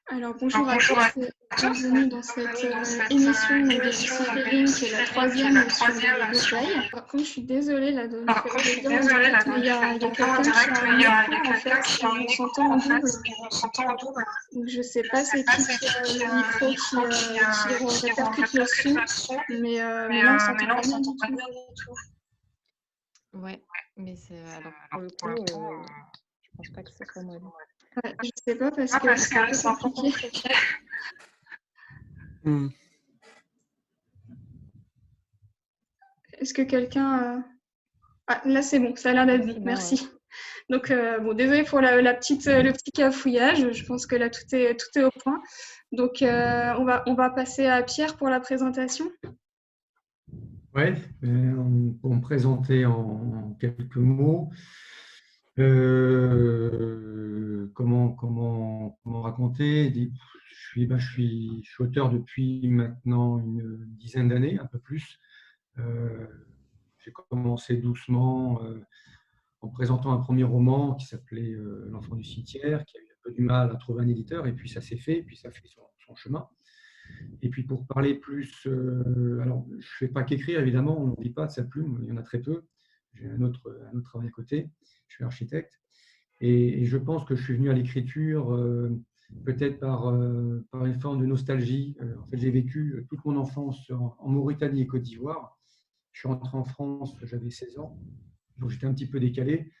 Alors bonjour à tous et bienvenue dans cette émission de Luciférine qui est la troisième sur les replays. Alors, comme je suis désolée là de faire dire en direct, mais il y a quelqu'un qui a un micro en fait, on s'entend en double. Donc je sais pas c'est qui le micro qui répercute le son, mais là on s'entend pas bien du tout. Ouais, mais c'est alors pour le coup, je pense pas que ce soit moi. Ouais, je sais pas parce que c'est un peu compliqué. Est-ce que quelqu'un... Ah, là c'est bon, ça a l'air d'être bon, merci. Ouais. Donc bon, désolé pour le petit cafouillage, je pense que là tout est au point. Donc on va passer à Pierre pour la présentation. Oui, pour me présenter en quelques mots. Comment raconter? Je suis auteur depuis maintenant une dizaine d'années, un peu plus. J'ai commencé doucement en présentant un premier roman qui s'appelait L'enfant du cimetière, qui a eu un peu du mal à trouver un éditeur, et puis ça s'est fait, et puis ça fait son chemin. Et puis pour parler plus, alors je ne fais pas qu'écrire, évidemment, on ne vit pas de sa plume, il y en a très peu. J'ai un autre travail à côté, je suis architecte. Et je pense que je suis venu à l'écriture peut-être par une forme de nostalgie. En fait, j'ai vécu toute mon enfance en Mauritanie et Côte d'Ivoire. Je suis rentré en France, j'avais 16 ans, donc j'étais un petit peu décalé.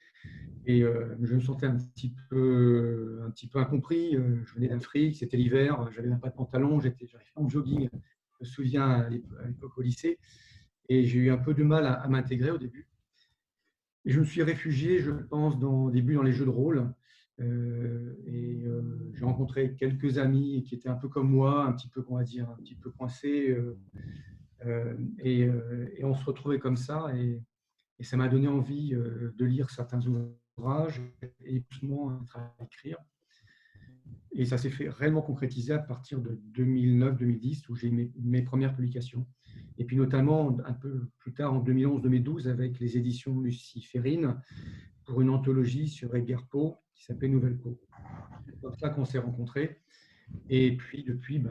Et je me sentais un petit peu incompris. Je venais d'Afrique, c'était l'hiver, j'avais même pas de pantalon, j'arrivais en jogging, je me souviens à l'époque au lycée. Et j'ai eu un peu de mal à m'intégrer au début. Et je me suis réfugié, je pense, au début dans les jeux de rôle. J'ai rencontré quelques amis qui étaient un peu comme moi, un petit peu, on va dire, un petit peu coincés. Et on se retrouvait comme ça. Et ça m'a donné envie de lire certains ouvrages et doucement à écrire. Et ça s'est fait réellement concrétiser à partir de 2009-2010, où j'ai eu mes premières publications. Et puis notamment un peu plus tard, en 2011-2012, avec les éditions Luciférine, pour une anthologie sur Edgar Poe qui s'appelait Nouvelle Poe. C'est comme ça qu'on s'est rencontrés. Et puis depuis,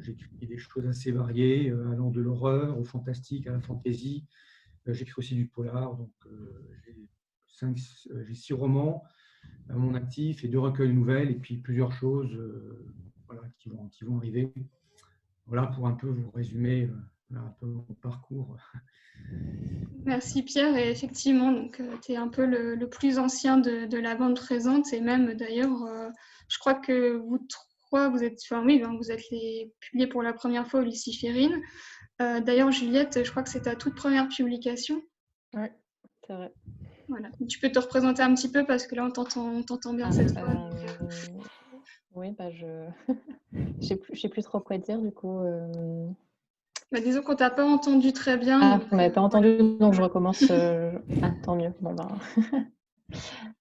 j'écris des choses assez variées, allant de l'horreur au fantastique, à la fantaisie. J'écris aussi du polar, donc j'ai 6 romans à mon actif et 2 recueils de nouvelles, et puis plusieurs choses voilà, qui vont arriver. Voilà pour un peu vous résumer un peu mon parcours. Merci Pierre, et effectivement, tu es un peu le plus ancien de la bande présente, et même d'ailleurs, je crois que vous trois, vous êtes les publiés pour la première fois au Luciférine. D'ailleurs, Juliette, je crois que c'est ta toute première publication. Oui, c'est vrai. Voilà. Tu peux te représenter un petit peu parce que là, on t'entend bien cette fois. Oui, je sais plus trop quoi dire du coup. Disons qu'on t'a pas entendu très bien. Ah, vous m'avez pas entendu, donc je recommence. Tant mieux. Bon,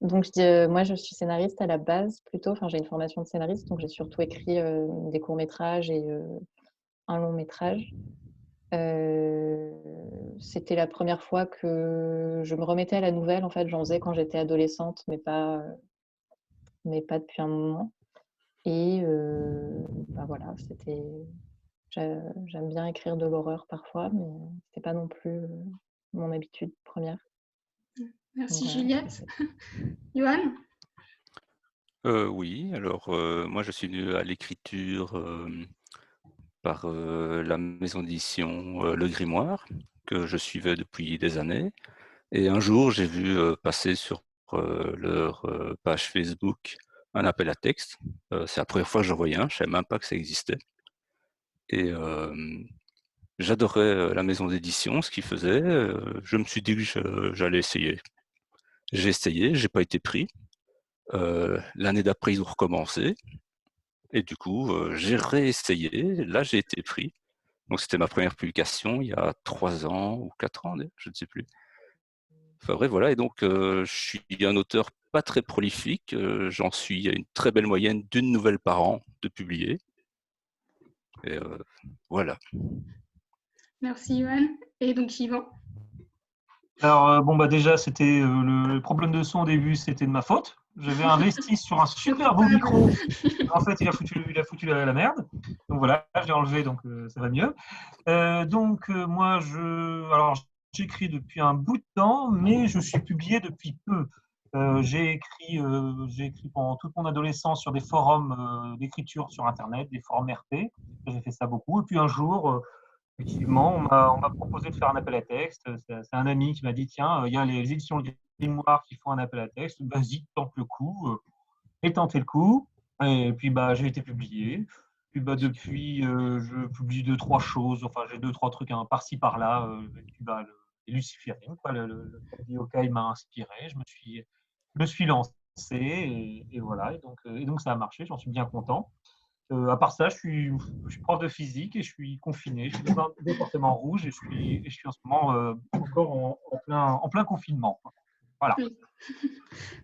donc moi, je suis scénariste à la base plutôt. Enfin, j'ai une formation de scénariste, donc j'ai surtout écrit des courts-métrages et un long-métrage. C'était la première fois que je me remettais à la nouvelle. En fait, j'en faisais quand j'étais adolescente, mais pas depuis un moment. Et voilà, j'aime bien écrire de l'horreur parfois, mais c'était pas non plus mon habitude première. Merci Juliette. Johan? Oui, alors moi je suis venu à l'écriture par la maison d'édition Le Grimoire, que je suivais depuis des années. Et un jour, j'ai vu passer sur leur page Facebook un appel à texte. C'est la première fois que j'en voyais un, je ne savais même pas que ça existait. Et j'adorais la maison d'édition, ce qu'ils faisaient. Je me suis dit que j'allais essayer. J'ai essayé, j'ai pas été pris. L'année d'après, ils ont recommencé. Et du coup, j'ai réessayé. Là, j'ai été pris. Donc, c'était ma première publication il y a 3 ans ou 4 ans, je ne sais plus. Enfin bref, voilà. Et donc, je suis un auteur pas très prolifique. J'en suis à une très belle moyenne d'une nouvelle par an de publier. Et voilà. Merci, Johan. Et donc, Yvan? Alors, déjà, c'était le problème de son au début, c'était de ma faute. J'avais investi sur un super beau micro. En fait, il a foutu la merde. Donc voilà, j'ai enlevé, donc ça va mieux. Moi, alors j'écris depuis un bout de temps, mais je suis publié depuis peu. J'ai écrit pendant toute mon adolescence sur des forums d'écriture sur Internet, des forums RP. J'ai fait ça beaucoup. Et puis un jour, effectivement, on m'a proposé de faire un appel à texte. C'est un ami qui m'a dit, tiens, il y a les éditions Grimoire qui font un appel à texte. Vas-y, tente le coup. Et tenté le coup. Et puis, j'ai été publié. Puis, depuis, je publie 2, 3 choses. Enfin, j'ai 2, 3 trucs par-ci, par-là. Et puis, les Luciférines, quoi. Le yokai m'a inspiré. Je me suis lancé. Et voilà. Et donc, ça a marché. J'en suis bien content. À part ça, je suis prof de physique et je suis confiné. Je suis dans un département rouge et je suis en ce moment encore en plein confinement. Voilà. Oui.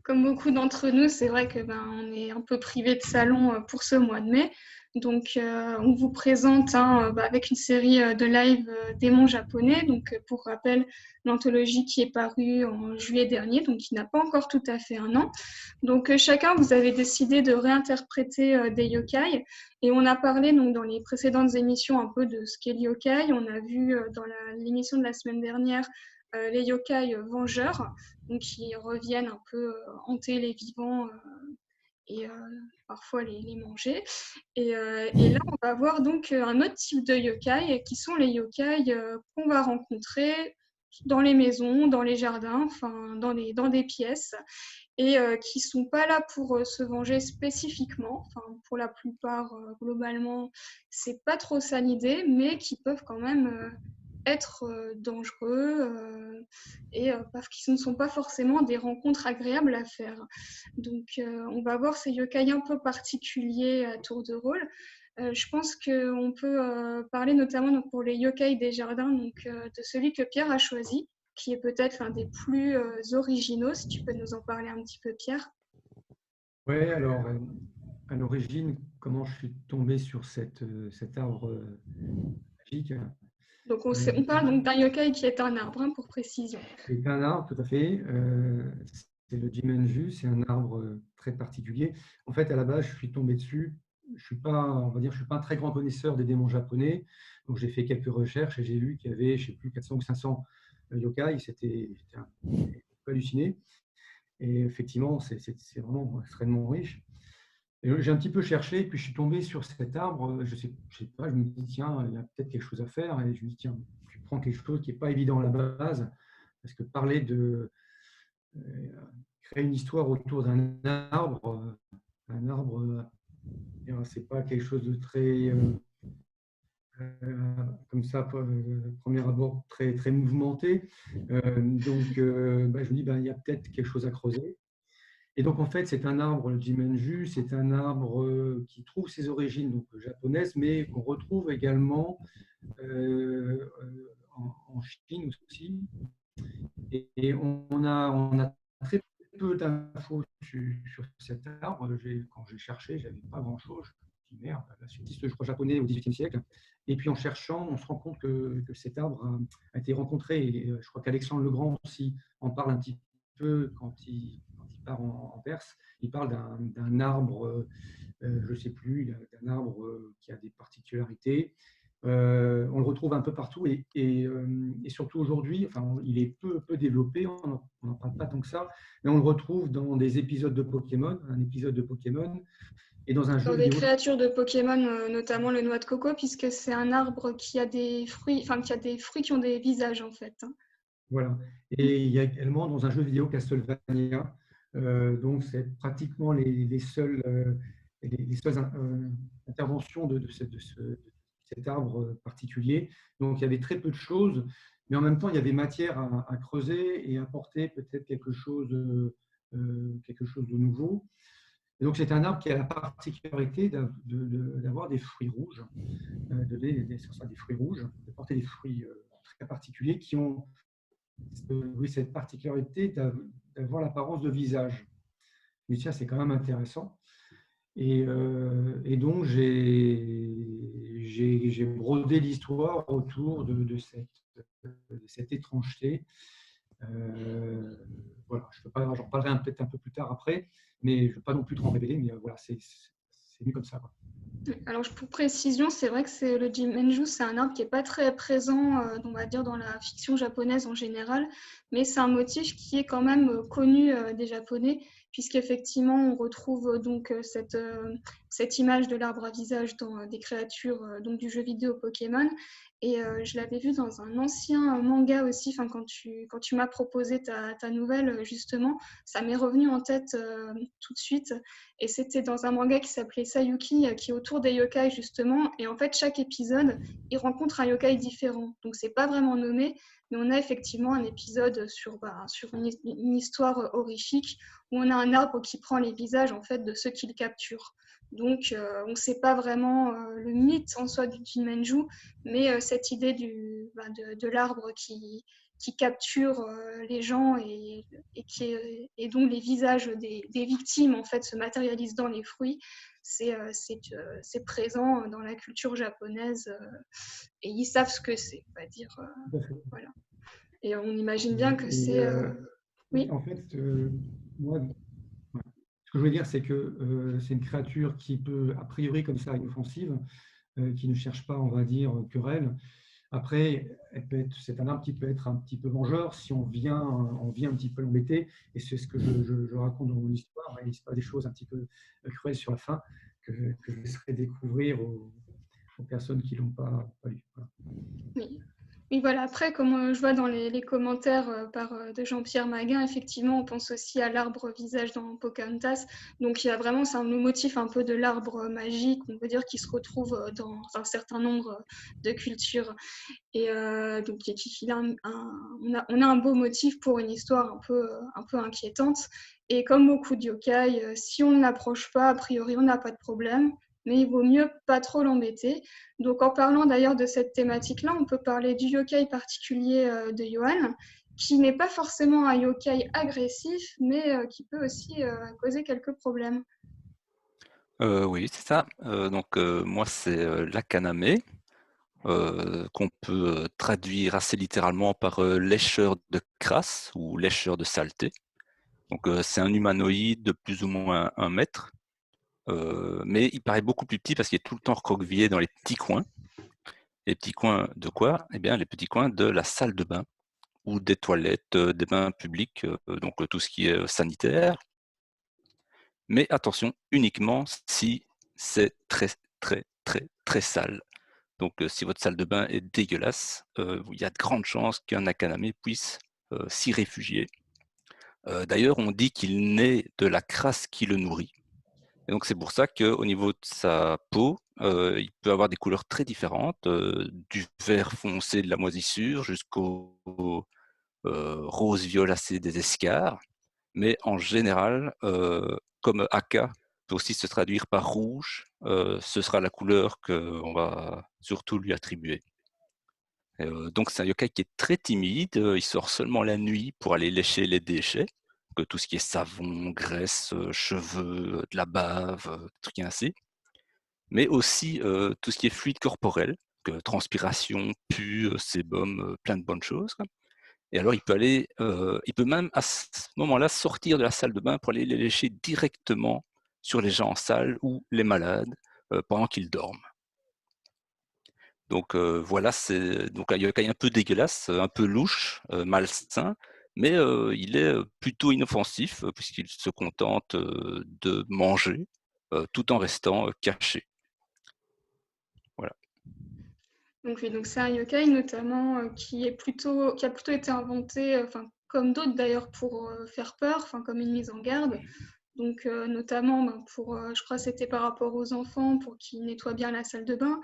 Comme beaucoup d'entre nous, c'est vrai que on est un peu privé de salon pour ce mois de mai. Donc, on vous présente avec une série de live démons japonais. Donc, pour rappel, l'anthologie qui est parue en juillet dernier, donc qui n'a pas encore tout à fait un an. Donc, chacun, vous avez décidé de réinterpréter des yokai. Et on a parlé donc, dans les précédentes émissions un peu de ce qu'est le yokai. On a vu dans l'émission de la semaine dernière les yokai vengeurs, donc qui reviennent un peu hanter les vivants et parfois les manger. Et là, on va voir donc un autre type de yokai, qui sont les yokai qu'on va rencontrer dans les maisons, dans les jardins, enfin dans des pièces, et qui sont pas là pour se venger spécifiquement. Enfin, pour la plupart, globalement, c'est pas trop ça l'idée, mais qui peuvent quand même être dangereux et parce qu'ils ne sont pas forcément des rencontres agréables à faire. Donc, on va voir ces yokai un peu particuliers à tour de rôle. Je pense qu'on peut parler notamment donc, pour les yokai des jardins, donc, de celui que Pierre a choisi, qui est peut-être l'un des plus originaux. Si tu peux nous en parler un petit peu, Pierre. Oui, alors, à l'origine, comment je suis tombé sur cet arbre magique? Donc, on parle donc d'un yokai qui est un arbre, pour précision. C'est un arbre, tout à fait. C'est le Jimenju, c'est un arbre très particulier. En fait, à la base, je suis tombé dessus. Je suis pas, on va dire, je suis pas un très grand connaisseur des démons japonais. Donc, j'ai fait quelques recherches et j'ai vu qu'il y avait, je sais plus, 400 ou 500 yokai. J'étais un peu halluciné. Et effectivement, c'est vraiment extrêmement riche. Et j'ai un petit peu cherché, puis je suis tombé sur cet arbre. Je sais pas, je me dis, tiens, il y a peut-être quelque chose à faire. Et je me dis, tiens, je prends quelque chose qui n'est pas évident à la base. Parce que parler de créer une histoire autour d'un arbre, c'est pas quelque chose de très, comme ça, premier abord, très, très mouvementé. Donc, je me dis, il y a peut-être quelque chose à creuser. Et donc, en fait, c'est un arbre, le Jimenju, c'est un arbre qui trouve ses origines donc, japonaises, mais qu'on retrouve également en Chine aussi. Et on a très peu d'infos sur cet arbre. Quand j'ai cherché, je n'avais pas grand-chose. Je me suis dit, merde, là, c'est je crois, japonais au XVIIIe siècle. Et puis en cherchant, on se rend compte que cet arbre a été rencontré. Et je crois qu'Alexandre le Grand aussi en parle un petit peu quand il part en Perse. Il parle d'un arbre, je ne sais plus, d'un arbre qui a des particularités. On le retrouve un peu partout et surtout aujourd'hui, enfin, il est peu développé, on n'en parle pas tant que ça, mais on le retrouve dans des épisodes de Pokémon, un épisode de Pokémon, et dans un jeu Dans des vidéo. créatures de Pokémon, notamment le noix de coco, puisque c'est un arbre qui a des fruits, enfin qui a des fruits qui ont des visages en fait. Voilà. Et il y a également dans un jeu vidéo Castlevania, donc c'est pratiquement les seules interventions de cet arbre particulier. Donc il y avait très peu de choses, mais en même temps il y avait matière à creuser et apporter peut-être quelque chose de nouveau. Et donc c'est un arbre qui a la particularité d'avoir des fruits rouges, des fruits rouges, de porter des fruits très particuliers qui ont cette particularité d'avoir l'apparence de visage. Mais tiens, c'est quand même intéressant. Et donc, j'ai brodé l'histoire autour de cette étrangeté. Voilà, j'en parlerai peut-être un peu plus tard après, mais je ne veux pas non plus trop en révéler, mais voilà, c'est mieux comme ça, quoi. Alors, pour précision, c'est vrai que le Jimenju, c'est un arbre qui n'est pas très présent, on va dire, dans la fiction japonaise en général, mais c'est un motif qui est quand même connu des Japonais, puisqu'effectivement, on retrouve donc cette image de l'arbre à visage dans des créatures donc du jeu vidéo Pokémon. Et je l'avais vu dans un ancien manga aussi, quand tu m'as proposé ta nouvelle, justement, ça m'est revenu en tête tout de suite. Et c'était dans un manga qui s'appelait Sayuki, qui est autour des yokai justement. Et en fait, chaque épisode, il rencontre un yokai différent. Donc, c'est pas vraiment nommé, mais on a effectivement un épisode sur une histoire horrifique où on a un arbre qui prend les visages en fait de ceux qui le capturent. Donc, on ne sait pas vraiment le mythe en soi du Jinmenju, mais cette idée de l'arbre qui capture les gens et dont les visages des victimes en fait se matérialisent dans les fruits, c'est présent dans la culture japonaise et ils savent ce que c'est, on va dire. Voilà. Et on imagine bien que c'est... Oui. En fait, moi, ce que je veux dire, c'est que c'est une créature qui peut, a priori, comme ça, inoffensive, qui ne cherche pas, on va dire, querelle. Après, c'est un arbre qui peut être un petit peu vengeur si on vient un petit peu l'embêter. Et c'est ce que je raconte dans mon histoire. Il se passe des choses un petit peu cruelles sur la fin que je laisserai découvrir aux personnes qui ne l'ont pas lu. Voilà. Oui. Oui, voilà. Après, comme je vois dans les commentaires de Jean-Pierre Maguin, effectivement, on pense aussi à l'arbre visage dans Pocahontas. Donc, il y a vraiment, c'est le motif un peu de l'arbre magique, on peut dire, qui se retrouve dans un certain nombre de cultures. Et donc, on a un beau motif pour une histoire un peu inquiétante. Et comme beaucoup de yokai, si on ne l'approche pas, a priori, on n'a pas de problème. Mais il vaut mieux pas trop l'embêter. Donc, en parlant d'ailleurs de cette thématique-là, on peut parler du yokai particulier de Yohan, qui n'est pas forcément un yokai agressif, mais qui peut aussi causer quelques problèmes. Oui, c'est ça. Moi, c'est l'Akaname, qu'on peut traduire assez littéralement par lécheur de crasse ou lécheur de saleté. Donc, c'est un humanoïde de plus ou moins 1 mètre. Mais il paraît beaucoup plus petit parce qu'il est tout le temps recroquevillé dans les petits coins. Les petits coins de quoi? Eh bien, les petits coins de la salle de bain ou des toilettes, des bains publics, donc tout ce qui est sanitaire. Mais attention, uniquement si c'est très, très, très, très sale. Donc, si votre salle de bain est dégueulasse, il y a de grandes chances qu'un Akaname puisse s'y réfugier. D'ailleurs, on dit qu'il naît de la crasse qui le nourrit. Et donc, c'est pour ça qu'au niveau de sa peau, il peut avoir des couleurs très différentes, du vert foncé de la moisissure jusqu'au rose violacé des escarres. Mais en général, comme Aka peut aussi se traduire par rouge, ce sera la couleur qu'on va surtout lui attribuer. Donc, c'est un yokai qui est très timide. Il sort seulement la nuit pour aller lécher les déchets. Donc, tout ce qui est savon, graisse, cheveux, de la bave, trucs ainsi. Mais aussi tout ce qui est fluide corporel, transpiration, pus, sébum, plein de bonnes choses. Et alors, il peut même à ce moment-là sortir de la salle de bain pour aller les lécher directement sur les gens en salle ou les malades pendant qu'ils dorment. Donc voilà, c'est donc un yokai un peu dégueulasse, un peu louche, malsain, mais il est plutôt inoffensif puisqu'il se contente de manger tout en restant caché. Voilà. Donc oui, donc c'est un yokai notamment qui a plutôt été inventé, comme d'autres d'ailleurs, pour faire peur, comme une mise en garde. Donc notamment pour, je crois que c'était par rapport aux enfants, pour qu'ils nettoient bien la salle de bain.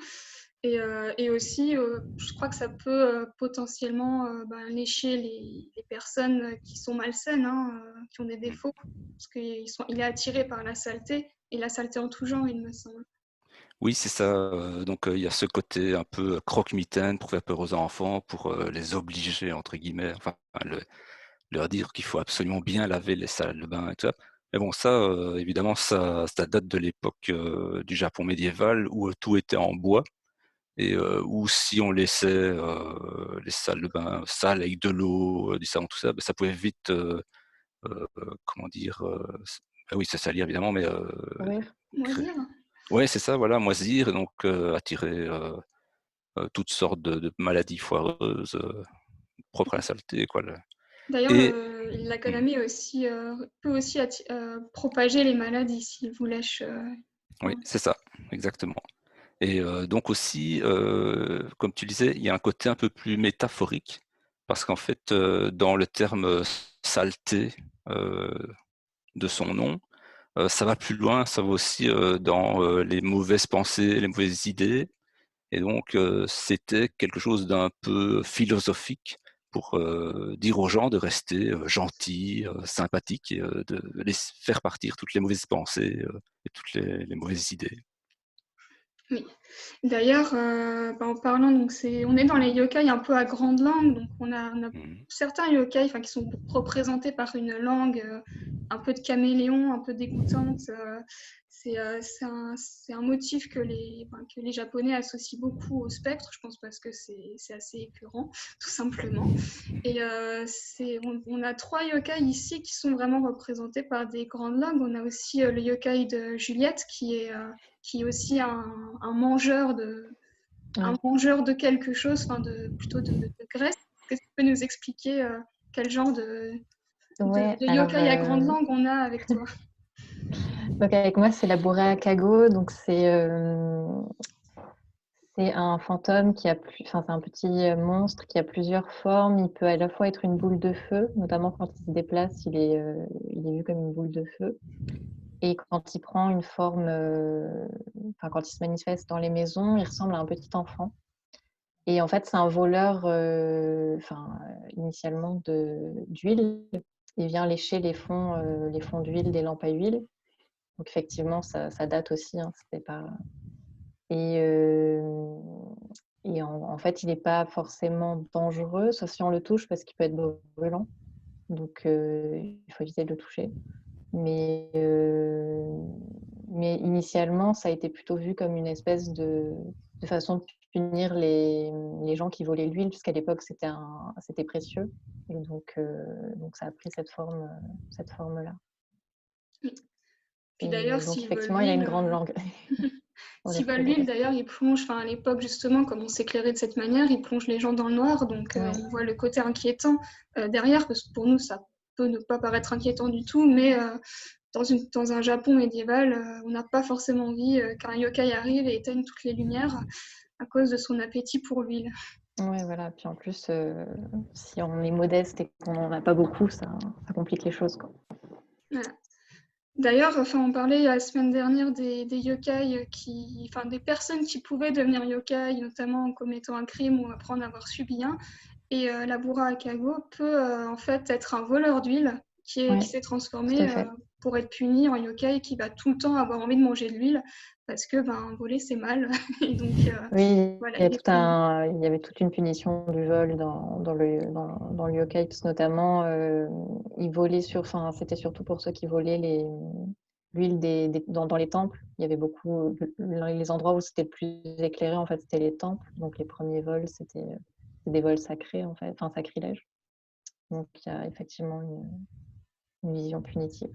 Et aussi, je crois que ça peut potentiellement lécher les personnes qui sont malsaines, qui ont des défauts, parce qu'il est attiré par la saleté, et la saleté en tout genre, il me semble. Oui, c'est ça. Donc, il y a ce côté un peu croque-mitaine pour faire peur aux enfants, pour les obliger, entre guillemets, leur dire qu'il faut absolument bien laver les salles de bain et tout ça. Mais bon, ça, évidemment, ça date de l'époque du Japon médiéval où tout était en bois. Et ou si on laissait les salles de bain sales avec de l'eau, du savon, tout ça, ça pouvait vite, comment dire, oui, se salir évidemment, mais Courir. Moisir. ouais, c'est ça, voilà, moisir et donc attirer toutes sortes de maladies foireuses propres à la saleté, quoi. D'ailleurs, Et l'accalmie aussi, peut aussi propager les maladies s'il vous lèche. oui, c'est ça, exactement. Et donc aussi, comme tu disais, il y a un côté un peu plus métaphorique, parce qu'en fait, dans le terme saleté de son nom, ça va plus loin, ça va aussi dans les mauvaises pensées, les mauvaises idées. Et donc, c'était quelque chose d'un peu philosophique pour dire aux gens de rester gentils, sympathiques et de laisser faire partir toutes les mauvaises pensées et toutes les mauvaises idées. Oui. D'ailleurs, en parlant, donc on est dans les yokai un peu à grande langue, donc on a Mhm. certains yokai qui sont représentés par une langue un peu de caméléon, un peu dégoûtante. C'est un motif que que les Japonais associent beaucoup au spectre, je pense parce que c'est assez écœurant, tout simplement. Et on a 3 yokai ici qui sont vraiment représentés par des grandes langues. On a aussi le yokai de Juliette qui est aussi un mangeur de quelque chose, plutôt de graisse. Est-ce que tu peux nous expliquer quel genre Ouais, de alors yokai à grande langue on a avec toi? donc avec moi, c'est la Borea Kago. Donc c'est un fantôme enfin, c'est un petit monstre qui a plusieurs formes. Il peut à la fois être une boule de feu, notamment quand il se déplace, il est vu comme une boule de feu. Et quand il prend une forme, enfin, quand il se manifeste dans les maisons, il ressemble à un petit enfant. Et en fait, c'est un voleur, initialement d'huile. Il vient lécher les fonds d'huile des lampes à huile. Donc effectivement, ça date aussi, hein, c'était pas... Et, en fait, il n'est pas forcément dangereux, sauf si on le touche parce qu'il peut être brûlant. Donc il faut éviter de le toucher. Mais initialement, ça a été plutôt vu comme une espèce de façon de punir les gens qui volaient l'huile, puisqu'à l'époque, c'était précieux. Et donc ça a pris cette forme-là. Puis Et d'ailleurs, donc, s'ils veulent effectivement, il a une l'huile, grande langue. On les s'ils veulent retrouve au l'huile, reste. d'ailleurs, ils plongent, à l'époque, justement, comme on s'éclairait de cette manière, ils plongent les gens dans le noir. Donc, Ouais. on voit le côté inquiétant derrière, parce que pour nous, ça peut ne pas paraître inquiétant du tout, mais dans un Japon médiéval, on n'a pas forcément envie qu'un yokai arrive et éteigne toutes les lumières à cause de son appétit pour l'huile. Ouais, voilà. Puis en plus, si on est modeste et qu'on n'en a pas beaucoup, ça complique les choses, quoi. Voilà. D'ailleurs, on parlait la semaine dernière des yokai des personnes qui pouvaient devenir yokai, notamment en commettant un crime ou après en avoir subi un. Et la Bura Akago peut en fait être un voleur d'huile Ouais, qui s'est tout transformé à fait. pour être puni en yokai qui va tout le temps avoir envie de manger de l'huile parce que voler c'est mal. Et donc Oui, voilà, il y avait toute une punition du vol dans le yokai, parce que notamment, ils volaient c'était surtout pour ceux qui volaient l'huile dans les temples. Il y avait beaucoup, les endroits où c'était le plus éclairé, en fait, c'était les temples. Donc les premiers vols, c'était des vols sacrés, en fait, enfin sacrilèges. Donc il y a effectivement une vision punitive.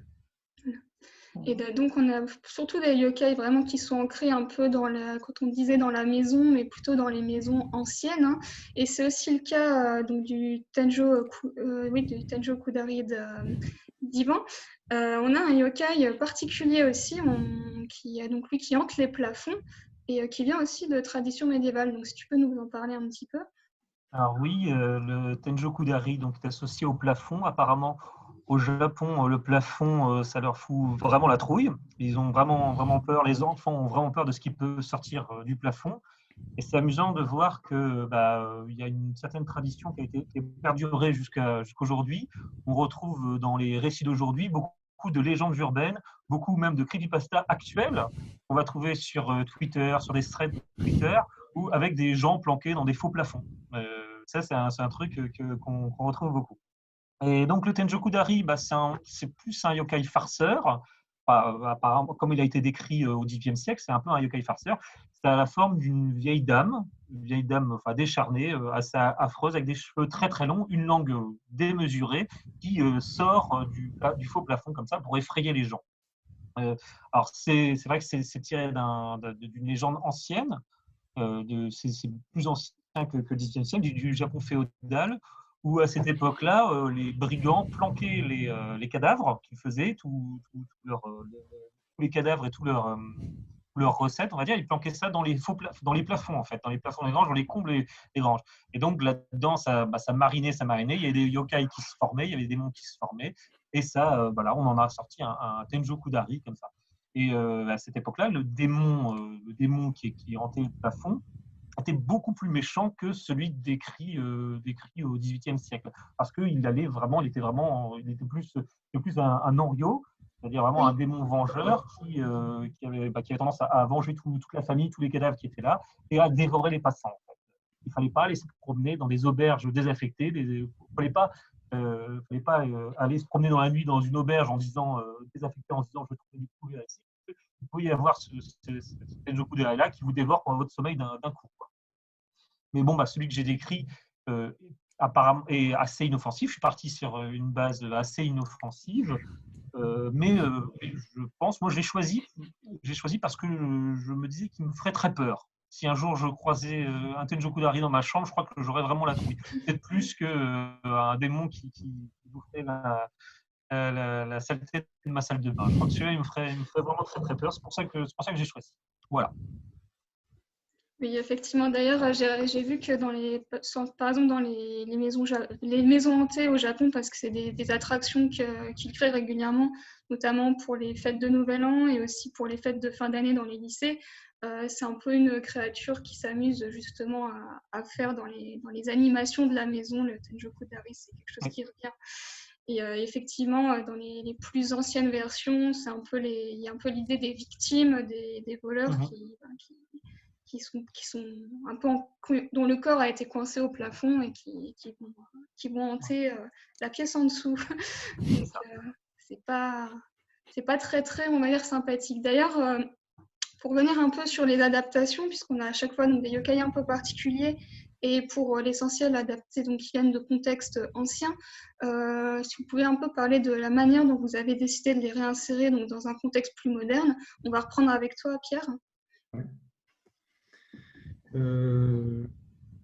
Et donc, on a surtout des yokai vraiment qui sont ancrés un peu quand on disait dans la maison, mais plutôt dans les maisons anciennes, hein. Et c'est aussi le cas donc du du Tenjo Kudari d'Ivan. On a un yokai particulier aussi, qui hante les plafonds et qui vient aussi de tradition médiévale. Donc, si tu peux nous en parler un petit peu. Alors oui, le Tenjo-Kudari donc, est associé au plafond. Apparemment, au Japon, le plafond, ça leur fout vraiment la trouille. Ils ont vraiment, vraiment peur. Les enfants ont vraiment peur de ce qui peut sortir du plafond. Et c'est amusant de voir que il y a une certaine tradition qui a perdurée jusqu'aujourd'hui. On retrouve dans les récits d'aujourd'hui beaucoup de légendes urbaines, beaucoup même de creepypasta actuels qu'on va trouver sur Twitter, sur des threads Twitter, ou avec des gens planqués dans des faux plafonds. Ça, c'est un truc qu'on retrouve beaucoup. Et donc, le Tenjo Kudari, c'est plus un yokai farceur. apparemment, comme il a été décrit au XIXe siècle, c'est un peu un yokai farceur. C'est à la forme d'une vieille dame enfin, décharnée, assez affreuse, avec des cheveux très très longs, une langue démesurée, qui sort du faux plafond comme ça pour effrayer les gens. Alors c'est vrai que c'est tiré d'une légende ancienne, c'est plus ancien que le XVIIe siècle, du Japon féodal, où à cette époque-là, les brigands planquaient les cadavres qu'ils faisaient, tous les cadavres et tous leurs recettes, on va dire, ils planquaient ça dans les plafonds, en fait, dans les plafonds des granges, dans les combles des granges. Et donc là-dedans, ça marinait. Il y avait des yokai qui se formaient, il y avait des démons qui se formaient, et ça, voilà, on en a sorti un Tenjoku Dari comme ça. Et à cette époque-là, le démon qui hantait le plafond était beaucoup plus méchant que celui décrit au XVIIIe siècle, parce qu'il était plus un Onryo, c'est-à-dire vraiment un démon vengeur qui avait tendance à venger toute la famille, tous les cadavres qui étaient là, et à dévorer les passants. En fait. Il ne fallait pas aller se promener dans des auberges désaffectées, il ne fallait pas aller se promener dans la nuit dans une auberge désaffectée en se disant je vais trouver du couvert ici. Il peut y avoir ce Tenjoku Dari-là qui vous dévore pendant votre sommeil d'un coup. Mais bon, celui que j'ai décrit apparemment est assez inoffensif. Je suis parti sur une base assez inoffensive, mais je pense, moi, j'ai choisi parce que je me disais qu'il me ferait très peur. Si un jour je croisais un Tenjoku Dari dans ma chambre, je crois que j'aurais vraiment la trouille. Peut-être plus qu'un démon qui bouffait la saleté de ma salle de bain. Je crois que celui-là, il me ferait vraiment très très peur. C'est pour ça que j'ai choisi. Voilà. Oui, effectivement. D'ailleurs, j'ai vu que par exemple, dans les maisons hantées au Japon, parce que c'est des attractions qu'ils créent régulièrement, notamment pour les fêtes de Nouvel An et aussi pour les fêtes de fin d'année dans les lycées, c'est un peu une créature qui s'amuse justement à faire dans les animations de la maison. Le Tenjoku Dari, c'est quelque chose qui revient. Et effectivement, dans les plus anciennes versions, il y a un peu l'idée des victimes, des voleurs qui sont un peu dont le corps a été coincé au plafond et qui vont hanter la pièce en dessous. Donc, c'est pas très très, on va dire, sympathique. D'ailleurs, pour revenir un peu sur les adaptations, puisqu'on a à chaque fois donc, des yokai un peu particuliers et pour l'essentiel adaptés, donc qui viennent de contextes anciens, si vous pouvez un peu parler de la manière dont vous avez décidé de les réinsérer donc, dans un contexte plus moderne. On va reprendre avec toi, Pierre. Ouais.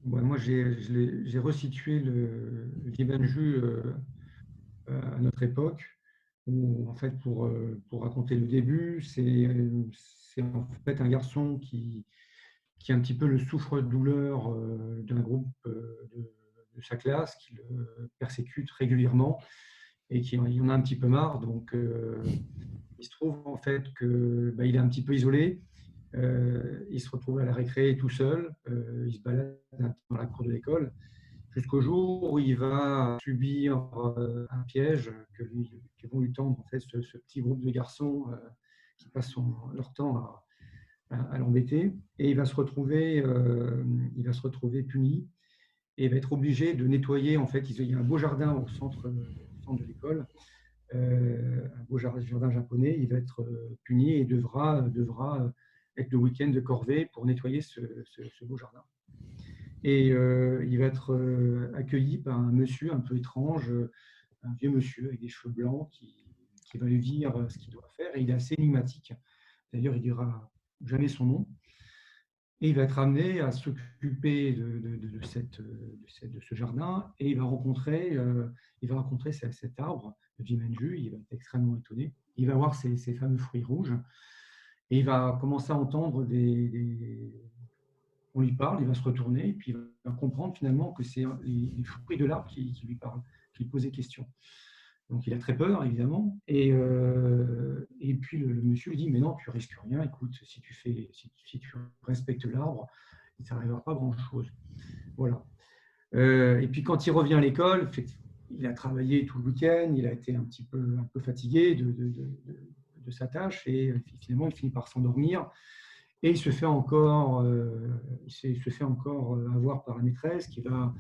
Moi, j'ai resitué le Jibanju à notre époque, où en fait, pour raconter le début, c'est en fait un garçon qui est un petit peu le souffre-douleur d'un groupe de sa classe, qui le persécute régulièrement et qui en a un petit peu marre. Donc, il se trouve en fait qu'il est un petit peu isolé. Il se retrouve à la récré tout seul, il se balade dans la cour de l'école, jusqu'au jour où il va subir un piège que vont lui tendre en fait, ce petit groupe de garçons qui passent leur temps à l'embêter. Et il va se retrouver puni et il va être obligé de nettoyer. En fait, il y a un beau jardin au centre de l'école, un beau jardin japonais. Il va être puni et devra être le week-end de corvée pour nettoyer ce beau jardin. Et il va être accueilli par un monsieur un peu étrange, un vieux monsieur avec des cheveux blancs qui va lui dire ce qu'il doit faire. Et il est assez énigmatique. D'ailleurs, il ne dira jamais son nom. Et il va être amené à s'occuper de ce jardin et il va rencontrer cet arbre, le Jibanju. Il va être extrêmement étonné. Il va voir ces fameux fruits rouges. Et il va commencer à entendre on lui parle, il va se retourner, et puis il va comprendre finalement que c'est les fruits de l'arbre qui lui parlent, qui lui posaient question. Donc il a très peur, évidemment, et puis le monsieur lui dit « Mais non, tu risques rien, écoute, si tu respectes l'arbre, il ne t'arrivera pas grand-chose. » Voilà. Et puis quand il revient à l'école, il a travaillé tout le week-end, il a été un peu fatigué de sa tâche et finalement il finit par s'endormir et il se fait encore avoir par la maîtresse qui va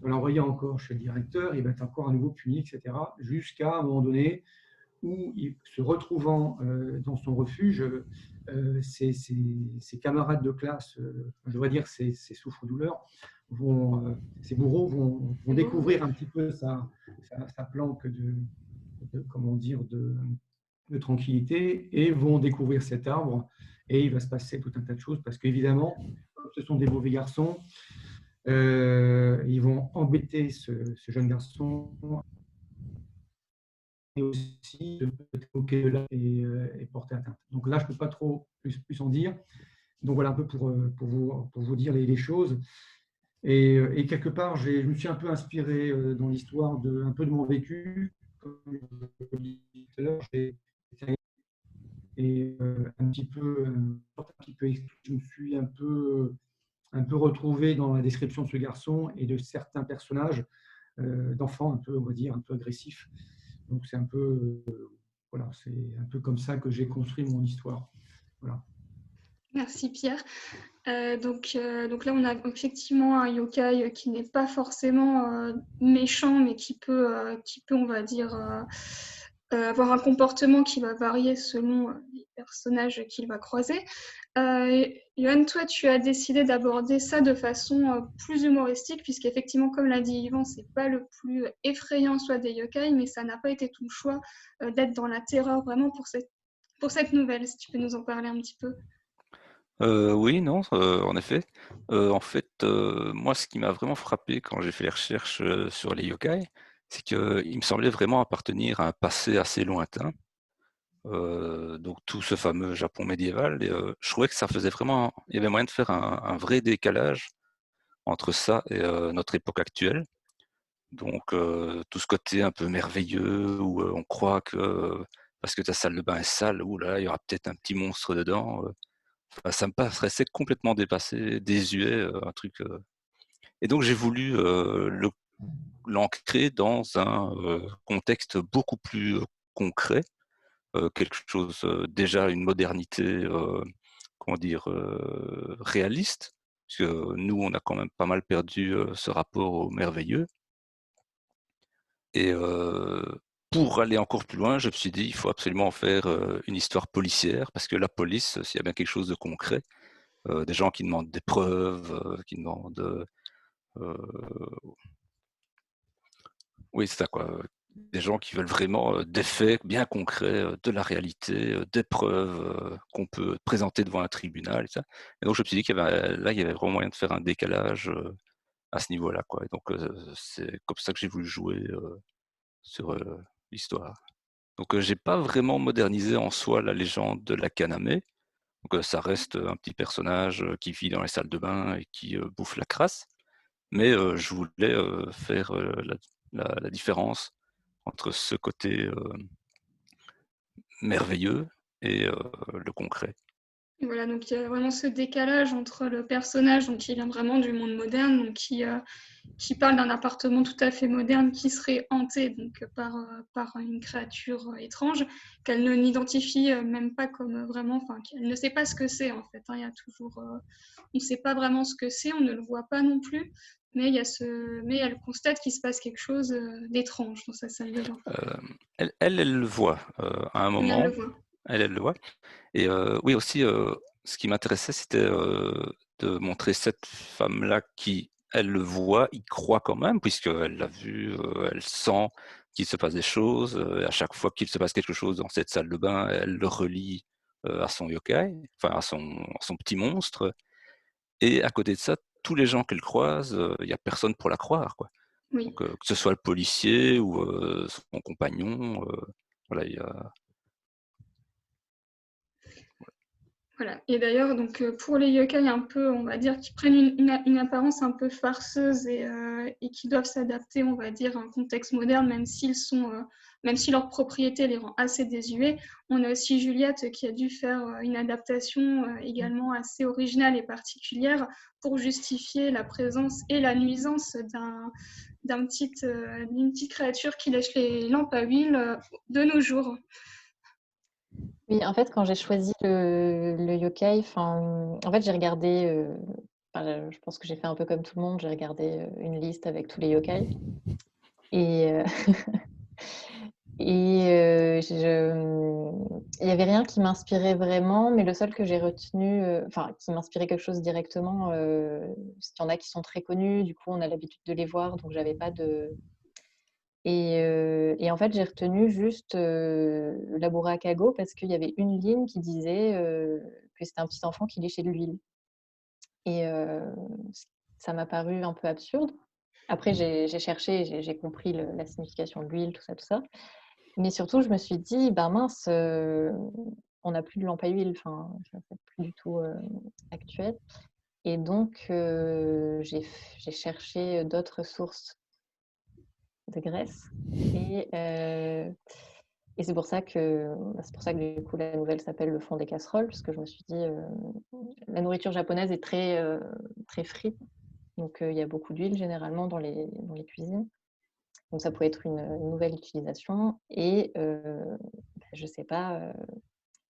l'envoyer encore chez le directeur, il va être encore à nouveau puni, etc. Jusqu'à un moment donné où, se retrouvant dans son refuge, ses camarades de classe, je devrais dire ses souffres-douleurs, ses bourreaux vont découvrir un petit peu sa planque comment dire, de tranquillité et vont découvrir cet arbre. Et il va se passer tout un tas de choses parce qu'évidemment, comme ce sont des mauvais garçons, ils vont embêter ce jeune garçon et aussi de moquer de là et porter atteinte. Donc là, je ne peux pas trop plus en dire. Donc voilà un peu pour vous dire les choses. Et quelque part, je me suis un peu inspiré dans l'histoire un peu de mon vécu. Comme je le disais tout à l'heure, et un petit peu, je me suis un peu retrouvé dans la description de ce garçon et de certains personnages d'enfants un peu, on va dire, un peu agressifs. Donc c'est un peu, voilà, c'est un peu comme ça que j'ai construit mon histoire. Voilà. Merci Pierre. Donc là, on a effectivement un yokai qui n'est pas forcément méchant, mais qui peut, on va dire, avoir un comportement qui va varier selon les personnages qu'il va croiser. Yoann, toi, tu as décidé d'aborder ça de façon plus humoristique, puisqu'effectivement, comme l'a dit Yvan, c'est pas le plus effrayant soit des yokai, mais ça n'a pas été ton choix d'être dans la terreur vraiment pour cette nouvelle. Si tu peux nous en parler un petit peu. Oui, non, en effet. En fait, moi, ce qui m'a vraiment frappé quand j'ai fait les recherches sur les yokai, c'est qu'ils me semblaient vraiment appartenir à un passé assez lointain. Donc tout ce fameux Japon médiéval. Et je trouvais que ça faisait vraiment, il y avait moyen de faire un vrai décalage entre ça et notre époque actuelle. Donc tout ce côté un peu merveilleux où on croit que parce que ta salle de bain est sale, ouh là, il y aura peut-être un petit monstre dedans. Enfin, ça me paraissait complètement dépassé, désuet, un truc. Et donc j'ai voulu l'ancrer dans un contexte beaucoup plus concret, quelque chose déjà une modernité, comment dire, réaliste, parce que nous on a quand même pas mal perdu ce rapport au merveilleux. Et pour aller encore plus loin, je me suis dit il faut absolument en faire une histoire policière, parce que la police, s'il y a bien quelque chose de concret, des gens qui demandent des preuves, qui demandent oui, c'est ça quoi, des gens qui veulent vraiment des faits bien concrets, de la réalité, des preuves qu'on peut présenter devant un tribunal et ça. Et donc je me suis dit qu'il y avait là, il y avait vraiment moyen de faire un décalage à ce niveau-là, quoi. Et donc c'est comme ça que j'ai voulu jouer sur l'histoire. Donc j'ai pas vraiment modernisé en soi la légende de la Kaname. Donc ça reste un petit personnage qui vit dans les salles de bain et qui bouffe la crasse. Mais je voulais faire la différence entre ce côté merveilleux et le concret. Voilà, donc il y a vraiment ce décalage entre le personnage, donc qui vient vraiment du monde moderne, donc qui parle d'un appartement tout à fait moderne qui serait hanté donc, par une créature étrange, qu'elle ne n'identifie même pas comme vraiment, enfin, qu'elle ne sait pas ce que c'est en fait. Hein, il y a toujours, on ne sait pas vraiment ce que c'est, on ne le voit pas non plus, mais elle constate qu'il se passe quelque chose d'étrange dans sa salle de bain. Elle le voit à un Oui, elle moment. le voit. Elle le voit. Et oui aussi, ce qui m'intéressait, c'était de montrer cette femme-là qui, elle le voit, y croit quand même, puisqu'elle l'a vu, elle sent qu'il se passe des choses. Et à chaque fois qu'il se passe quelque chose dans cette salle de bain, elle le relie à son yokai, enfin à son petit monstre. Et à côté de ça, tous les gens qu'elle croise, il n'y a personne pour la croire, quoi. Oui. Donc, que ce soit le policier ou son compagnon, voilà, il y a... Voilà. Et d'ailleurs, donc pour les yokai un peu, on va dire, qui prennent une apparence un peu farceuse et qui doivent s'adapter, on va dire, à un contexte moderne, même si leur propriété les rend assez désuets. On a aussi Juliette qui a dû faire une adaptation également assez originale et particulière pour justifier la présence et la nuisance d'une petite créature qui lèche les lampes à huile de nos jours. Oui, en fait, quand j'ai choisi le yokai, en fait, j'ai regardé, je pense que j'ai fait un peu comme tout le monde, j'ai regardé une liste avec tous les yokai. Et, Et il n'y avait rien qui m'inspirait vraiment, mais le seul que j'ai retenu, enfin, qui m'inspirait quelque chose directement, parce qu'il y en a qui sont très connus, du coup, on a l'habitude de les voir, donc j'avais pas de. Et en fait, j'ai retenu juste Laboura Kago parce qu'il y avait une ligne qui disait que c'était un petit enfant qui léchait de l'huile. Et ça m'a paru un peu absurde. Après, j'ai cherché, j'ai compris la signification de l'huile, tout ça. Mais surtout, je me suis dit, bah mince, on n'a plus de lampe à huile, enfin, c'est plus du tout actuel. Et donc, j'ai cherché d'autres sources de graisse. Et c'est pour ça que du coup, la nouvelle s'appelle le fond des casseroles, parce que je me suis dit, la nourriture japonaise est très, très frite. Donc, il y a beaucoup d'huile généralement dans les cuisines. Donc, ça peut être une nouvelle utilisation. Et je sais pas,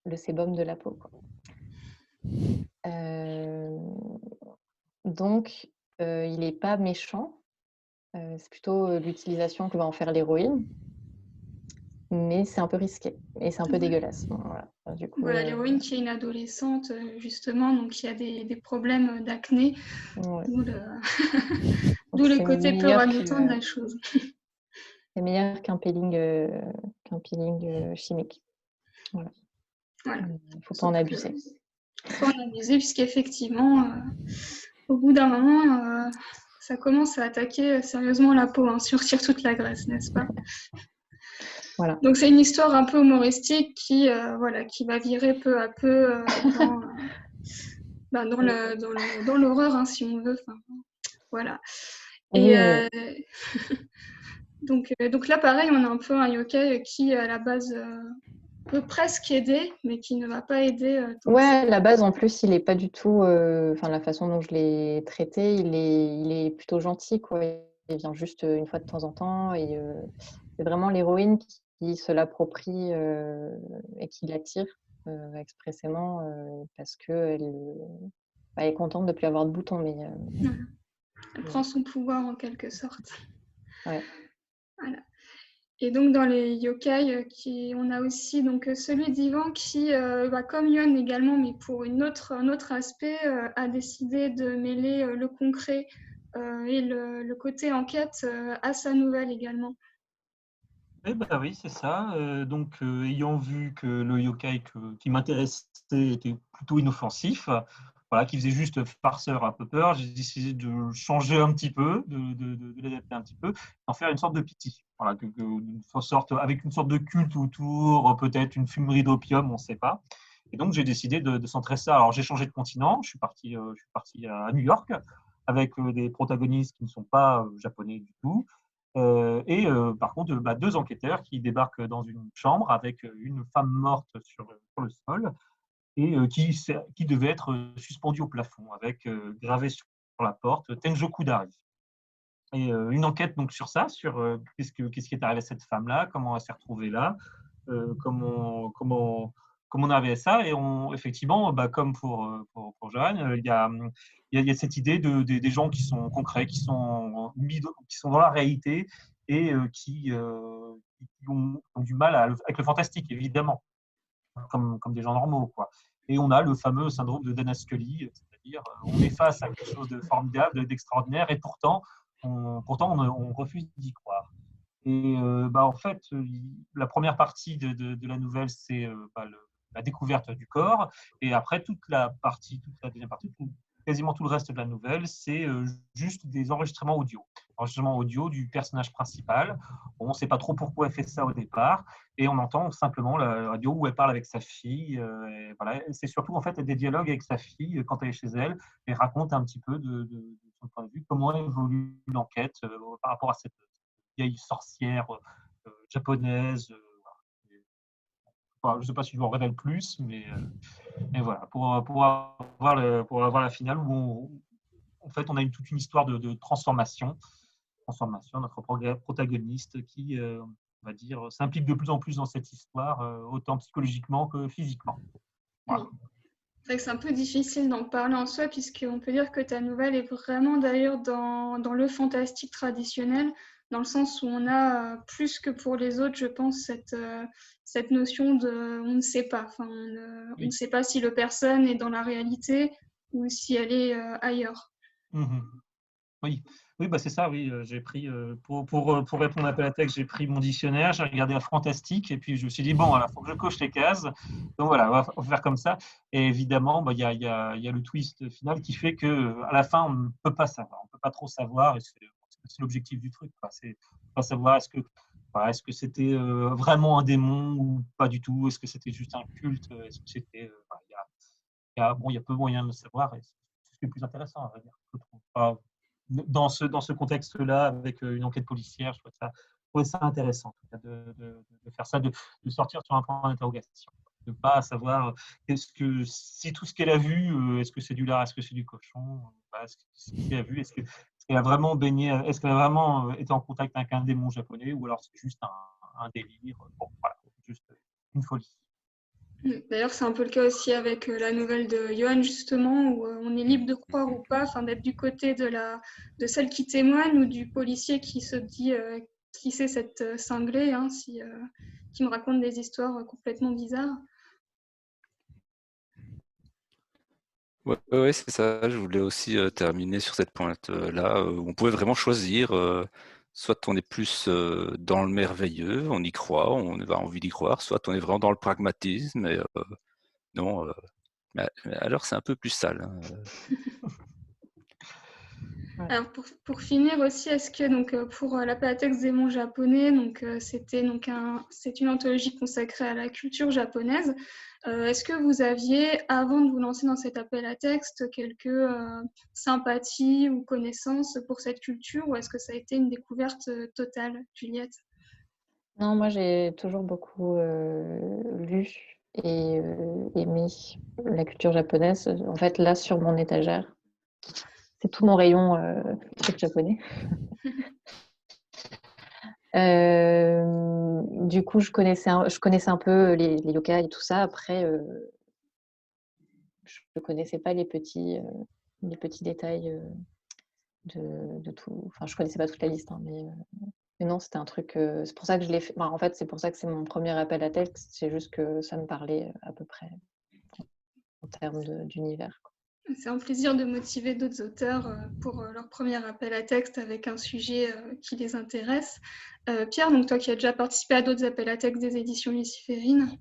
le sébum de la peau, quoi. Donc, il n'est pas méchant. C'est plutôt l'utilisation que va en faire l'héroïne. Mais c'est un peu risqué. Et c'est un peu dégueulasse. Bon, voilà. Du coup, Voilà, l'héroïne qui est une adolescente, justement, donc il y a des problèmes d'acné, ouais. d'où le, Donc, d'où le c'est côté peu meilleur ragoûtant de la chose. c'est meilleur qu'un peeling chimique. Voilà. Voilà. Il ne faut pas en abuser. Il ne faut pas en abuser, puisqu'effectivement, au bout d'un moment, ça commence à attaquer sérieusement la peau, hein, si on retire toute la graisse, n'est-ce pas? Voilà. Donc c'est une histoire un peu humoristique qui va virer peu à peu dans l'horreur, hein, si on veut. Enfin, voilà. Et donc là, pareil, on a un peu un yokai qui, à la base, peut presque aider, mais qui ne va pas aider. Ouais, la base, en plus, il n'est pas du tout. Enfin, la façon dont je l'ai traité, il est plutôt gentil, quoi. Il vient juste une fois de temps en temps. Et c'est vraiment l'héroïne qui se l'approprie et qui l'attire expressément parce qu'elle est contente de ne plus avoir de boutons. Mais, elle prend son pouvoir en quelque sorte. Ouais. Voilà. Et donc dans les yokai, on a aussi donc, celui d'Ivan qui, comme Yon également, mais pour un autre aspect, a décidé de mêler le concret et le côté enquête à sa nouvelle également. Eh ben oui, c'est ça. Donc, ayant vu que le yokai qui m'intéressait était plutôt inoffensif, voilà, qui faisait juste farceur un peu peur, j'ai décidé de changer un petit peu, de l'adapter un petit peu, d'en faire une sorte de pity. Voilà, avec une sorte de culte autour, peut-être une fumerie d'opium, on ne sait pas. Et donc, j'ai décidé de centrer ça. Alors, j'ai changé de continent, je suis parti à New York avec des protagonistes qui ne sont pas japonais du tout. Par contre, deux enquêteurs qui débarquent dans une chambre avec une femme morte sur le sol et qui devait être suspendue au plafond avec gravé sur la porte Tenjoku Dari. Et une enquête donc sur ça, sur qu'est-ce qui est arrivé à cette femme-là, comment elle s'est retrouvée là, comment on arrive à ça. Et effectivement, comme pour Joanne, il y a cette idée des gens qui sont concrets, qui sont dans la réalité et qui ont du mal avec le fantastique, évidemment, comme des gens normaux, quoi. Et on a le fameux syndrome de Dana Scully, c'est-à-dire on est face à quelque chose de formidable, d'extraordinaire, et pourtant on refuse d'y croire. Et en fait, la première partie de la nouvelle, c'est la découverte du corps. Et après, toute la deuxième partie, quasiment tout le reste de la nouvelle, c'est juste des enregistrements audio. Enregistrements audio du personnage principal. On ne sait pas trop pourquoi elle fait ça au départ. Et on entend simplement la radio où elle parle avec sa fille. Et voilà. C'est surtout en fait des dialogues avec sa fille quand elle est chez elle et raconte un petit peu de son point de vue comment évolue l'enquête par rapport à cette vieille sorcière japonaise. Je ne sais pas si je vous en révèle plus, mais voilà, pour avoir la finale où en fait, on a toute une histoire de transformation. Notre protagoniste qui, on va dire, s'implique de plus en plus dans cette histoire, autant psychologiquement que physiquement. Voilà. Oui. C'est vrai que c'est un peu difficile d'en parler en soi, puisqu'on peut dire que ta nouvelle est vraiment d'ailleurs dans le fantastique traditionnel. dans le sens où on a plus que pour les autres, je pense, cette notion de on ne sait pas. Enfin, on ne sait pas si la personne est dans la réalité ou si elle est ailleurs. Oui, oui, bah c'est ça, oui. J'ai pris, pour répondre à l'appel à texte, j'ai pris mon dictionnaire, j'ai regardé la Fantastique, et puis je me suis dit, bon, il faut que je coche les cases. Donc voilà, on va faire comme ça. Et évidemment, bah, il y a le twist final qui fait qu'à la fin, on ne peut pas savoir. On ne peut pas trop savoir, et c'est l'objectif du truc, quoi. C'est pas savoir est-ce que c'était vraiment un démon ou pas du tout, est-ce que c'était juste un culte, est-ce que c'était. Bon, il y a peu moyen de le savoir, et c'est ce qui est le plus intéressant, à vrai dire, je trouve. Dans ce contexte-là, avec une enquête policière, je trouvais ça intéressant, en tout cas, de faire ça, de sortir sur un point d'interrogation, de ne pas savoir si tout ce qu'elle a vu, est-ce que c'est du lard, est-ce que c'est du cochon, ce qu'elle a vu, est-ce qu'elle a vraiment baigné, est-ce qu'elle a vraiment été en contact avec un démon japonais, ou alors c'est juste un délire, bon, voilà, juste une folie. D'ailleurs, c'est un peu le cas aussi avec la nouvelle de Johan, justement, où on est libre de croire ou pas, enfin, d'être du côté de celle qui témoigne ou du policier qui se dit qui c'est cette cinglée, hein, qui me raconte des histoires complètement bizarres. Ouais, c'est ça. Je voulais aussi terminer sur cette pointe-là, où on pouvait vraiment choisir. Soit on est plus dans le merveilleux, on y croit, on a envie d'y croire, soit on est vraiment dans le pragmatisme. Et non, mais alors c'est un peu plus sale, hein. Alors pour finir aussi, est-ce que donc pour l'appel à texte des mots japonais, donc c'est une anthologie consacrée à la culture japonaise. Est-ce que vous aviez, avant de vous lancer dans cet appel à texte, quelques sympathies ou connaissances pour cette culture, ou est-ce que ça a été une découverte totale, Juliette? Non, moi j'ai toujours beaucoup lu et aimé la culture japonaise. En fait, là, sur mon étagère, c'est tout mon rayon trucs japonais. Du coup, je connaissais un peu les yokai et tout ça. Après, je ne connaissais pas les petits détails de tout. Enfin, je ne connaissais pas toute la liste, hein, mais non, c'était un truc. C'est pour ça que je l'ai fait. Enfin, en fait, c'est pour ça que c'est mon premier appel à texte. C'est juste que ça me parlait à peu près en termes d'univers, quoi. C'est un plaisir de motiver d'autres auteurs pour leur premier appel à texte avec un sujet qui les intéresse. Pierre, donc toi qui as déjà participé à d'autres appels à texte des éditions Luciférine.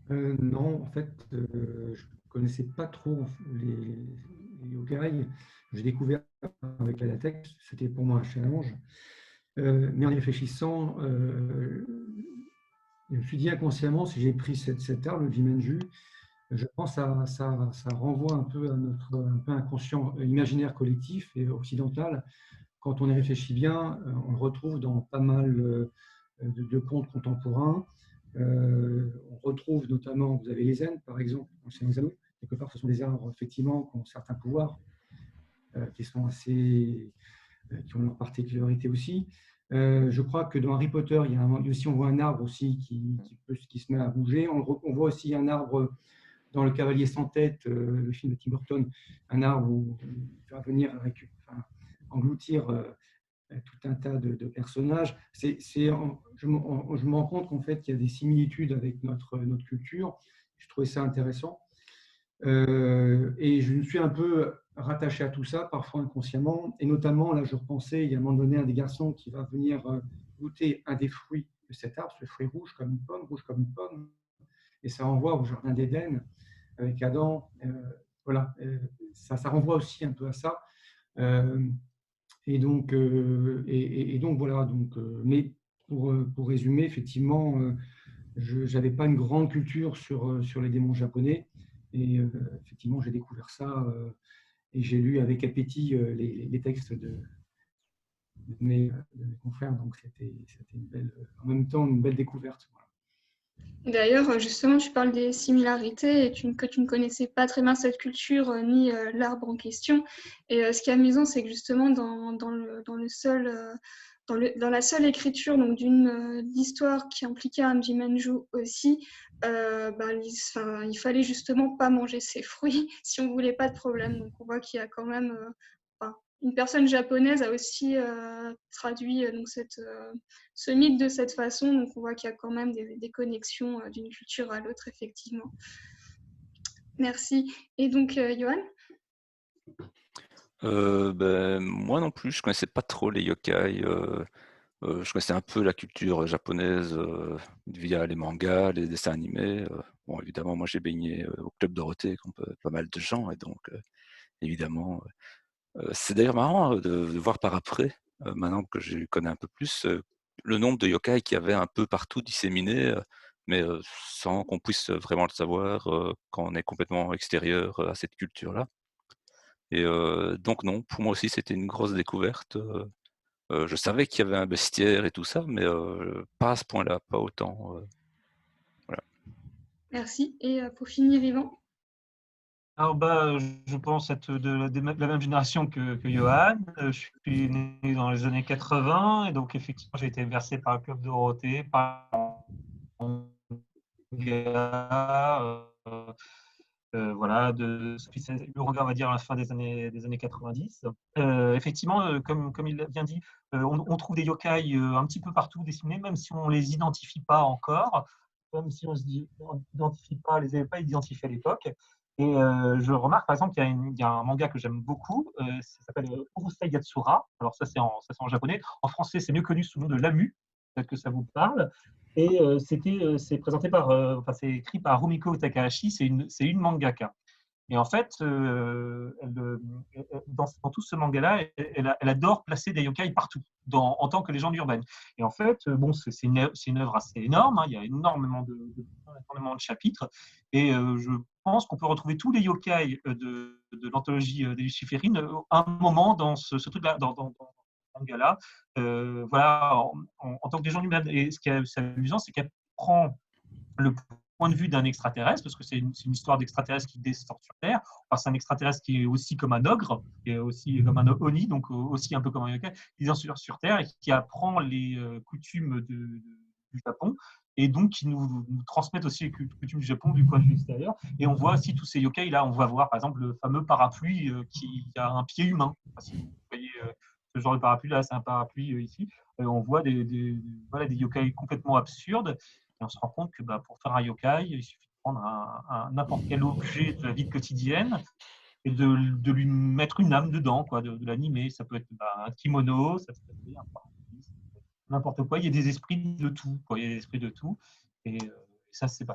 Non, en fait, je ne connaissais pas trop les yokai. J'ai découvert avec la latex, c'était pour moi un challenge. Mais en y réfléchissant, je me suis dit inconsciemment, si j'ai pris cet art, le Jimenju, je pense que ça renvoie un peu à notre un peu inconscient, imaginaire collectif et occidental. Quand on y réfléchit bien, on le retrouve dans pas mal de contes contemporains. On retrouve notamment, vous avez les zen, par exemple, dans le Seigneur des Anneaux. Quelque part, ce sont des arbres, effectivement, qui ont certains pouvoirs, qui sont assez, qui ont leur particularité aussi. Je crois que dans Harry Potter, il y a aussi, on voit un arbre aussi qui se met à bouger. On voit aussi un arbre dans Le Cavalier sans tête, le film de Tim Burton, un arbre où il va venir engloutir tout un tas de personnages. Je me rends compte qu'en fait, il y a des similitudes avec notre culture. Je trouvais ça intéressant. Et je me suis un peu rattaché à tout ça, parfois inconsciemment. Et notamment, là, je repensais, il y a un moment donné, un des garçons qui va venir goûter un des fruits de cet arbre, ce fruit rouge comme une pomme. Et ça renvoie au jardin d'Éden avec Adam. Voilà, ça renvoie aussi un peu à ça. Et donc voilà. Mais pour résumer, effectivement, je n'avais pas une grande culture sur les démons japonais. Et effectivement, j'ai découvert ça et j'ai lu avec appétit les textes de mes confrères. Donc c'était en même temps une belle découverte. Voilà. D'ailleurs, justement, tu parles des similarités et que tu ne connaissais pas très bien cette culture ni l'arbre en question. Et ce qui est amusant, c'est que justement, dans la seule écriture donc, d'une histoire qui impliquait un Jimenju aussi, il fallait justement pas manger ses fruits si on voulait pas de problème. Donc on voit qu'il y a quand même une personne japonaise a aussi traduit donc ce mythe de cette façon. Donc, on voit qu'il y a quand même des connexions d'une culture à l'autre, effectivement. Merci. Et donc, Johan? Moi non plus, je connaissais pas trop les yokai. Je connaissais un peu la culture japonaise via les mangas, les dessins animés. Bon, évidemment, moi j'ai baigné au Club Dorothée, comme pas mal de gens, et donc évidemment, c'est d'ailleurs marrant de voir par après, maintenant que je connais un peu plus, le nombre de yokai qu'il y avait un peu partout disséminés, mais sans qu'on puisse vraiment le savoir quand on est complètement extérieur à cette culture-là. Et donc non, pour moi aussi c'était une grosse découverte. Je savais qu'il y avait un bestiaire et tout ça, mais pas à ce point-là, pas autant. Voilà. Merci. Et pour finir, Yvan? Alors, je pense être de la même génération que Johan. Je suis né dans les années 80 et donc effectivement j'ai été versé par le Club Dorothée, par voilà, le regard, on va dire, à la fin des années 90. Effectivement, comme il l'a bien dit, on trouve des yokai un petit peu partout dessinés, même si on ne les identifie pas encore, même si on ne les avait pas identifiés à l'époque. Et je remarque, par exemple, qu'il y a un manga que j'aime beaucoup, ça s'appelle Urusei Yatsura. Alors ça, c'est en japonais. En français, c'est mieux connu sous le nom de Lamu. Peut-être que ça vous parle. Et c'est présenté c'est écrit par Rumiko Takahashi, c'est une mangaka. Et en fait, dans tout ce manga-là, elle adore placer des yokai partout, en tant que légende urbaine. Et en fait, bon, c'est une œuvre assez énorme, hein, il y a énormément de chapitres, et je pense qu'on peut retrouver tous les yokai de l'anthologie des Luciférines à un moment dans ce truc-là, dans manga-là, voilà, en tant que légende humaine. Et ce qui est amusant, c'est qu'elle prend le point de vue d'un extraterrestre, parce que c'est une histoire d'extraterrestre qui descend sur Terre. Enfin, c'est un extraterrestre qui est aussi comme un ogre, qui est aussi comme un oni, donc aussi un peu comme un yokai, qui descend sur Terre et qui apprend les coutumes du Japon, et donc qui nous transmettent aussi les coutumes du Japon du point de vue extérieur. Et on voit aussi tous ces yokai là, on va voir par exemple le fameux parapluie qui a un pied humain. Enfin, si vous voyez ce genre de parapluie là, c'est un parapluie ici. On voit des yokai complètement absurdes. Et on se rend compte que pour faire un yokai, il suffit de prendre n'importe quel objet de la vie quotidienne et de lui mettre une âme dedans, quoi, de l'animer. Ça peut être un kimono, ça peut être un parapluie, n'importe quoi. Il y a des esprits de tout, quoi. Il y a des esprits de tout. Et ça, c'est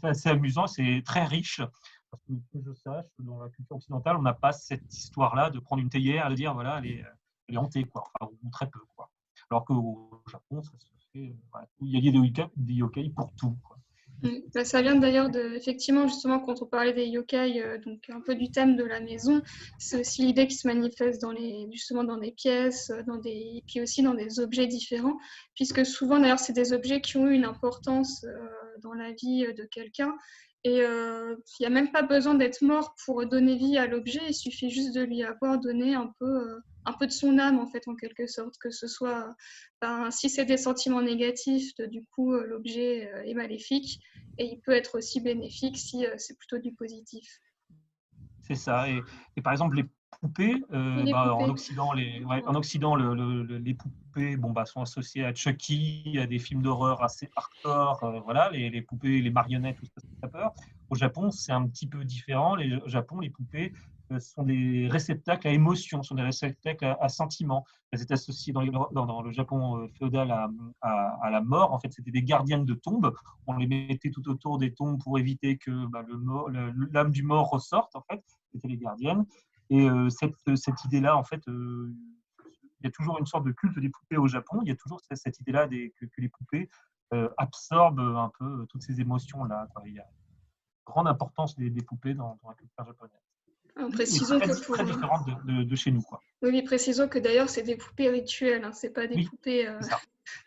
assez amusant, c'est très riche. Parce que je sache, dans la culture occidentale, on n'a pas cette histoire-là de prendre une théière et de dire, voilà, elle est hantée, quoi. Enfin, ou très peu, quoi. Alors qu'au Japon, ça se fait. Voilà, il y a des yokai pour tout, quoi. Ça vient d'ailleurs effectivement, justement, quand on parlait des yokai, donc un peu du thème de la maison, c'est aussi l'idée qui se manifeste justement dans des pièces, puis aussi dans des objets différents, puisque souvent, d'ailleurs, c'est des objets qui ont eu une importance dans la vie de quelqu'un. Et il n'y a même pas besoin d'être mort pour donner vie à l'objet, il suffit juste de lui avoir donné un peu de son âme, en fait, en quelque sorte, que ce soit, si c'est des sentiments négatifs, du coup, l'objet est maléfique, et il peut être aussi bénéfique si c'est plutôt du positif. C'est ça. Et par exemple, les poupées, en Occident, en Occident, les poupées sont associées à Chucky, à des films d'horreur assez hardcore, voilà, les poupées, les marionnettes, tout ça, ça fait peur. Au Japon, c'est un petit peu différent. Au Japon, les poupées sont des réceptacles à émotions, sont des réceptacles à sentiments. Elles étaient associées dans le Japon féodal à la mort. En fait, c'était des gardiennes de tombes. On les mettait tout autour des tombes pour éviter que l'âme du mort ressorte, en fait. C'était les gardiennes. Et cette idée-là, en fait, il y a toujours une sorte de culte des poupées au Japon. Il y a toujours cette idée-là que les poupées absorbent un peu toutes ces émotions-là, quoi. Il y a une grande importance des poupées dans la culture japonaise. Précisons très différente de chez nous, quoi. Oui, précisons que d'ailleurs, c'est des poupées rituelles, hein, c'est pas des poupées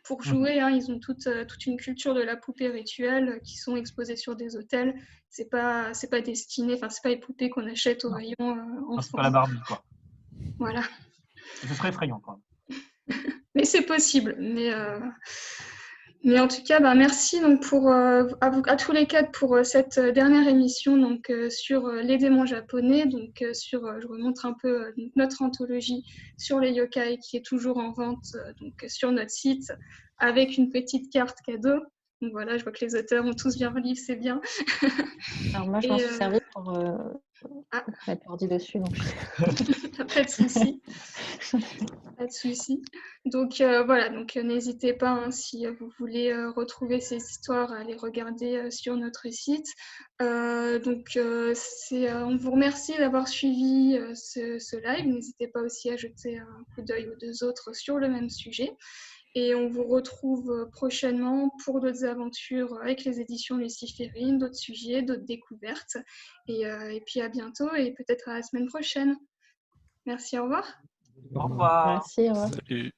pour jouer. Hein, ils ont toute une culture de la poupée rituelle qui sont exposées sur des hôtels. C'est pas destiné, enfin, c'est pas les poupées qu'on achète au rayon en France. C'est pas la Barbie, quoi. Voilà. Ce serait effrayant, quand même. Mais c'est possible. Mais en tout cas, merci donc à tous les quatre pour cette dernière émission donc, sur les démons japonais. Donc, je remontre un peu notre anthologie sur les yokai qui est toujours en vente donc, sur notre site avec une petite carte cadeau. Donc voilà, je vois que les auteurs ont tous bien le livre, c'est bien. Alors moi, je m'en suis servi pour mettre l'ordi dessus. Donc... Pas de souci. Pas de souci. Donc voilà, donc n'hésitez pas hein, si vous voulez retrouver ces histoires à les regarder sur notre site. On vous remercie d'avoir suivi ce live. N'hésitez pas aussi à jeter un coup d'œil aux deux autres sur le même sujet. Et on vous retrouve prochainement pour d'autres aventures avec les éditions Luciférine, d'autres sujets, d'autres découvertes. Et puis à bientôt et peut-être à la semaine prochaine. Merci, au revoir. Au revoir. Merci, au revoir. Salut.